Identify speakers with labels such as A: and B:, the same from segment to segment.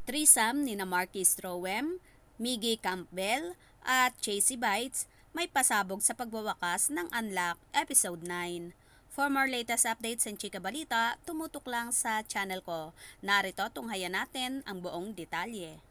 A: Threesome ni na Markki Stroem, Miggy Campbell at Chasey Bites may pasabog sa pagwawakas ng Unlock Episode 9. For more latest updates and chika balita, tumutok lang sa channel ko. Narito tunghayan natin ang buong detalye.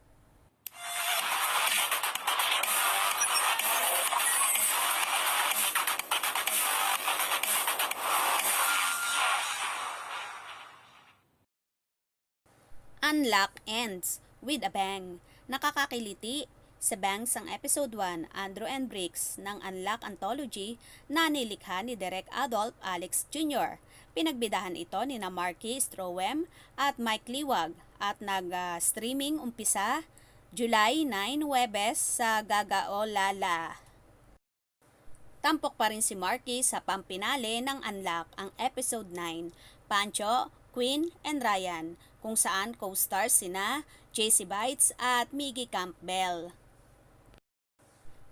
A: Unlock ends with a bang. Nakakakiliti sa bangs ang Episode 1, Andrew and Bricks ng Unlock Anthology na nilikha ni Direk Adolf Alex Jr. Pinagbidahan ito ni na Markki Stroem at Mike Liwag at nag-streaming umpisa July 9, Huwebes sa Gagaolala. Tampok pa rin si Markki sa pampinale ng Unlock ang Episode 9, Pancho, Queen, and Ryan, kung saan co-stars sina Chasey Bites at Miggy Campbell.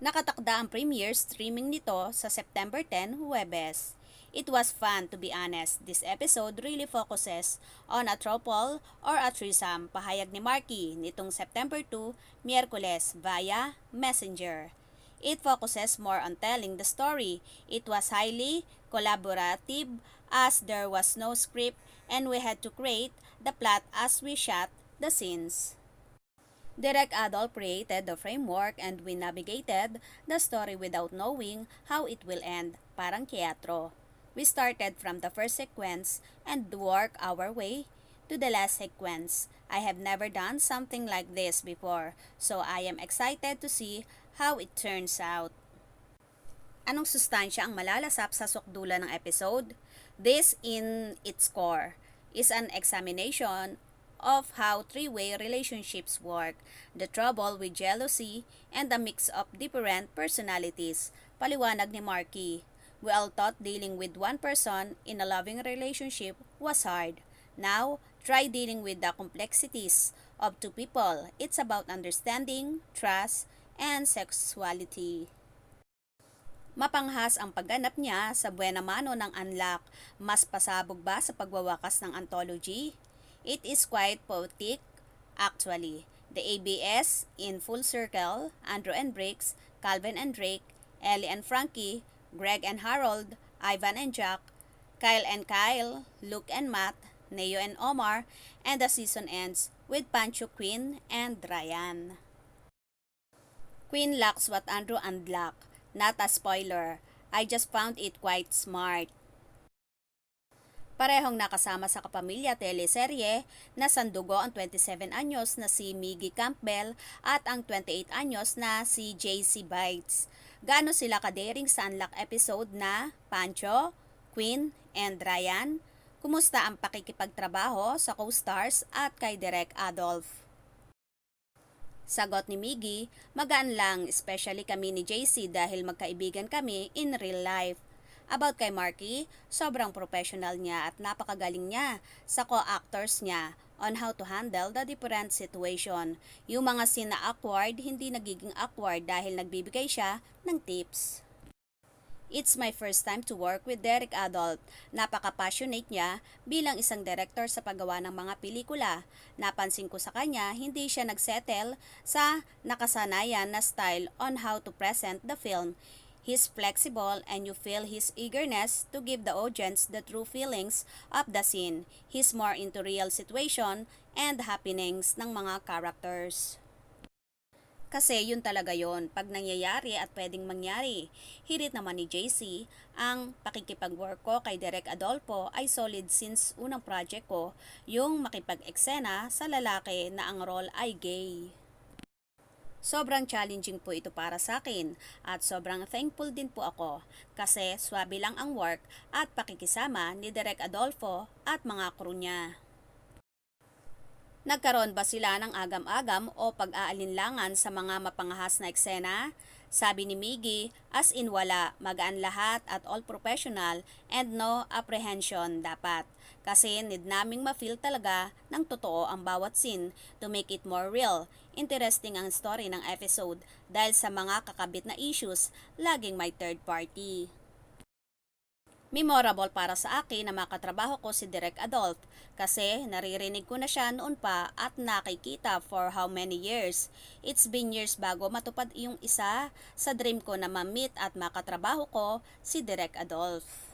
A: Nakatakda ang premiere streaming nito sa September 10, Huwebes. It was fun, to be honest. This episode really focuses on a throuple or a threesome, pahayag ni Markki nitong September 2, Miyerkules, via Messenger. It focuses more on telling the story. It was highly collaborative as there was no script and we had to create the plot as we shot the scenes. Direk Adolf created the framework and we navigated the story without knowing how it will end, parang teatro. We started from the first sequence and worked our way to the last sequence. I have never done something like this before, so I am excited to see how it turns out. Anong sustansya ang malalasap sa sukdulan ng episode? This, in its core, is an examination of how three-way relationships work, the trouble with jealousy, and the mix of different personalities, paliwanag ni Markki. We all thought dealing with one person in a loving relationship was hard. Now, try dealing with the complexities of two people. It's about understanding, trust, and sexuality. Mapanghas ang pagganap niya sa buena mano ng Unlock. Mas pasabog ba sa pagwawakas ng anthology? It is quite poetic, actually. The ABS in full circle, Andrew and Bricks, Calvin and Drake, Ellie and Frankie, Greg and Harold, Ivan and Jack, Kyle and Kyle, Luke and Matt, Neo and Omar, and the season ends with Pancho, Queen, and Ryan. Queen lacks what Andrew unlocked. Not a spoiler. I just found it quite smart. Parehong nakasama sa kapamilya teleserye na sandugo ang 27 anyos na si Miggy Campbell at ang 28 anyos na si Chasey Bites. Gaano sila kadering sa Unlock episode na Pancho, Queen, and Ryan? Kumusta ang pakikipagtrabaho sa co-stars at kay Direk Adolf? Sagot ni Miggy, magaan lang, especially kami ni Chasey dahil magkaibigan kami in real life. About kay Markki, sobrang professional niya at napakagaling niya sa co-actors niya on how to handle the different situation. Yung mga scene na awkward, hindi nagiging awkward dahil nagbibigay siya ng tips. It's my first time to work with Direk Adolf. Napaka-passionate niya bilang isang director sa paggawa ng mga pelikula. Napansin ko sa kanya, hindi siya nagsettle sa nakasanayan na style on how to present the film. He's flexible and you feel his eagerness to give the audience the true feelings of the scene. He's more into real situation and happenings ng mga characters. Kasi yun talaga yon pag nangyayari at pwedeng mangyari. Hirit naman ni Chasey, ang pakikipag-work ko kay Direk Adolfo ay solid since unang project ko, yung makipag-eksena sa lalaki na ang role ay gay. Sobrang challenging po ito para sa akin at sobrang thankful din po ako kasi swabe lang ang work at pakikisama ni Direk Adolfo at mga crew niya. Nagkaroon ba sila ng agam-agam o pag-aalinlangan sa mga mapangahas na eksena? Sabi ni Miggy, as in wala, magaan lahat at all professional and no apprehension dapat. Kasi need naming ma-feel talaga ng totoo ang bawat scene to make it more real. Interesting ang story ng episode dahil sa mga kakabit na issues, laging may third party. Memorable para sa akin na makatrabaho ko si Direk Adolf kasi naririnig ko na siya noon pa at nakikita for how many years. It's been years bago matupad yung isa sa dream ko na ma-meet at makatrabaho ko si Direk Adolf.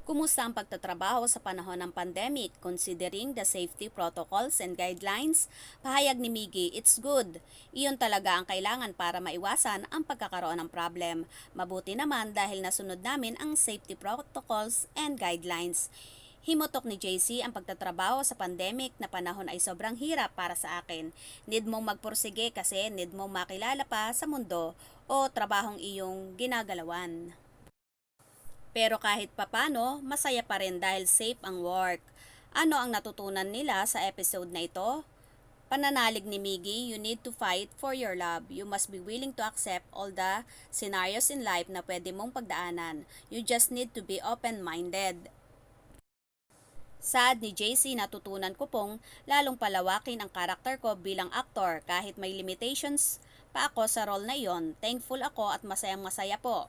A: Kumusta ang pagtatrabaho sa panahon ng pandemic considering the safety protocols and guidelines? Pahayag ni Miggy, it's good. Iyon talaga ang kailangan para maiwasan ang pagkakaroon ng problem. Mabuti naman dahil nasunod namin ang safety protocols and guidelines. Himotok ni JC ang pagtatrabaho sa pandemic na panahon ay sobrang hirap para sa akin. Need mong magpursige kasi need mong makilala pa sa mundo o trabahong iyong ginagalawan. Pero kahit papano, masaya pa rin dahil safe ang work. Ano ang natutunan nila sa episode na ito? Pananalig ni Miggy, you need to fight for your love. You must be willing to accept all the scenarios in life na pwede mong pagdaanan. You just need to be open-minded. Sad ni JC, natutunan ko pong lalong palawakin ang karakter ko bilang aktor kahit may limitations pa ako sa role na iyon. Thankful ako at masayang masaya po.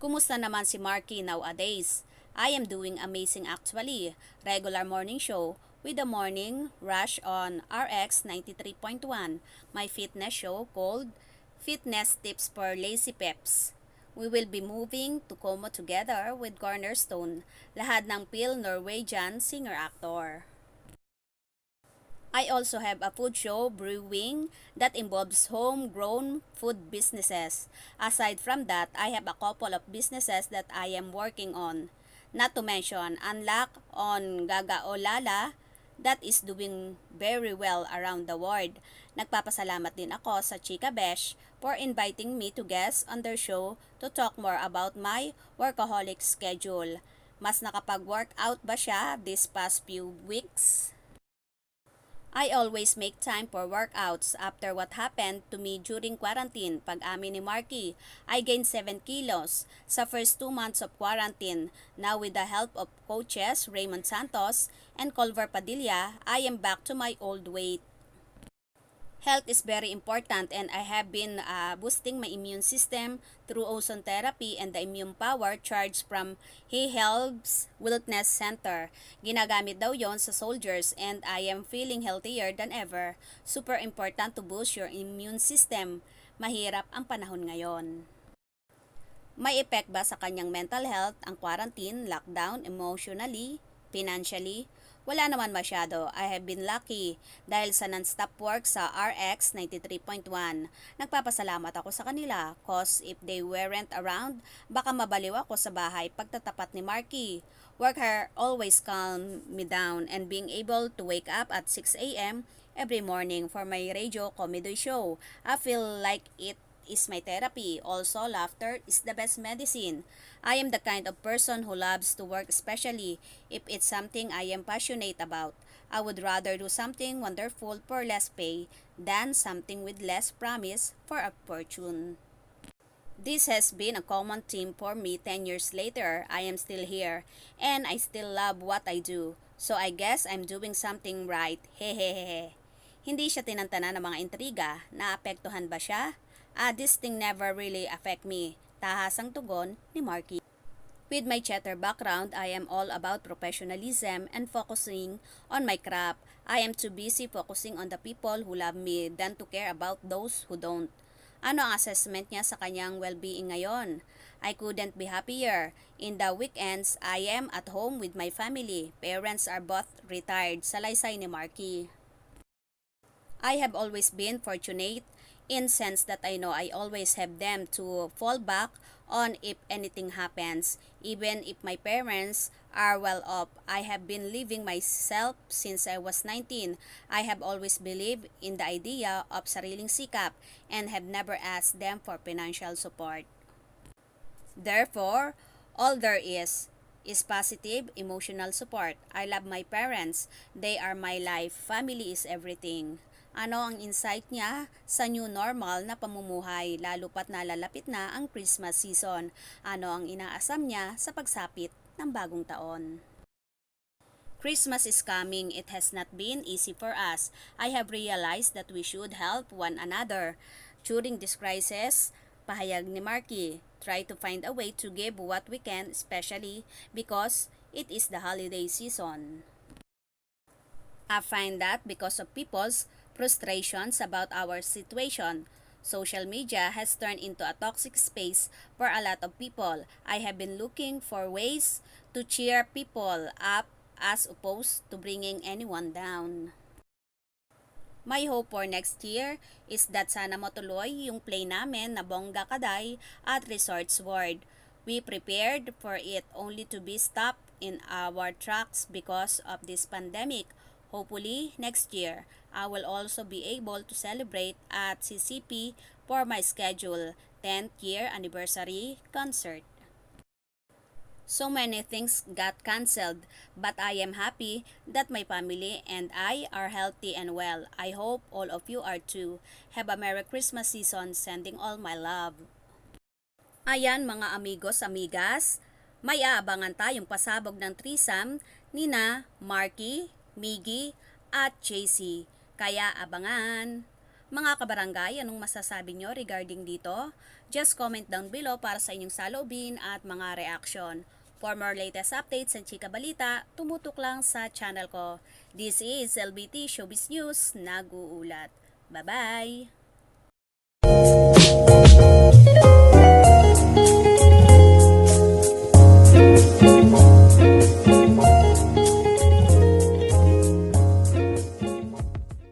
A: Kumusta naman si Markki nowadays? I am doing amazing actually. Regular morning show with the morning rush on RX 93.1. My fitness show called Fitness Tips for Lazy Peps. We will be moving to Como together with Cornerstone, lahad ng Pil Norwegian singer-actor. I also have a food show brewing that involves homegrown food businesses. Aside from that, I have a couple of businesses that I am working on. Not to mention, Unlock on Gaga Olala that is doing very well around the world. Nagpapasalamat din ako sa Chika Besh for inviting me to guest on their show to talk more about my workaholic schedule. Mas nakapag-workout ba siya this past few weeks? I always make time for workouts after what happened to me during quarantine. Pag-amin ni Markki, I gained 7 kilos sa first 2 months of quarantine. Now with the help of coaches Raymond Santos and Culver Padilla, I am back to my old weight. Health is very important and I have been boosting my immune system through ozone therapy and the immune power charged from He Helps Wellness Center. Ginagamit daw yon sa soldiers and I am feeling healthier than ever. Super important to boost your immune system. Mahirap ang panahon ngayon. May effect ba sa kanyang mental health ang quarantine, lockdown, emotionally, financially? Wala naman masyado. I have been lucky dahil sa non-stop work sa RX 93.1. Nagpapasalamat ako sa kanila cause if they weren't around, baka mabaliw ako sa bahay pagtatapat ni Markki. Work her always calm me down and being able to wake up at 6 a.m. every morning for my radio comedy show. I feel like it is my therapy. Also, laughter is the best medicine. I am the kind of person who loves to work, especially if it's something I am passionate about. I would rather do something wonderful for less pay than something with less promise for a fortune. This has been a common theme for me 10 years later. I am still here and I still love what I do. So I guess I'm doing something right. Hehehehe. Hindi siya tinantana ng mga intriga. Naapektuhan ba siya? This thing never really affect me. Tahasang tugon ni Markki. With my chatter background, I am all about professionalism and focusing on my craft. I am too busy focusing on the people who love me than to care about those who don't. Ano ang assessment niya sa kanyang well-being ngayon? I couldn't be happier. In the weekends, I am at home with my family. Parents are both retired. Salaysay ni Markki. I have always been fortunate in sense that I know I always have them to fall back on if anything happens. Even if my parents are well off, I have been living myself since I was 19. I have always believed in the idea of sariling sikap and have never asked them for financial support. Therefore, all there is positive emotional support. I love my parents. They are my life. Family is everything. Ano ang insight niya sa new normal na pamumuhay lalo pat nalalapit na ang Christmas season? Ano ang inaasam niya sa pagsapit ng bagong taon? Christmas is coming. It has not been easy for us. I have realized that we should help one another. During this crisis, pahayag ni Markki, try to find a way to give what we can, especially because it is the holiday season. I find that because of people's frustrations about our situation, social media has turned into a toxic space for a lot of people. I have been looking for ways to cheer people up as opposed to bringing anyone down. My hope for next year is that sana matuloy yung play namin na Bongga Kaday at Resorts World. We prepared for it only to be stopped in our tracks because of this pandemic. Hopefully, next year, I will also be able to celebrate at CCP for my scheduled 10th year anniversary concert. So many things got cancelled, but I am happy that my family and I are healthy and well. I hope all of you are too. Have a Merry Christmas season, sending all my love. Ayan mga amigos, amigas, may aabangan tayong pasabog ng threesome nina Markki, Miggy at JC. Kaya abangan! Mga kabarangay, anong masasabi nyo regarding dito? Just comment down below para sa inyong saloobin at mga reaction. For more latest updates and chika balita, tumutok lang sa channel ko. This is LBT Showbiz News, nag-uulat. Bye-bye!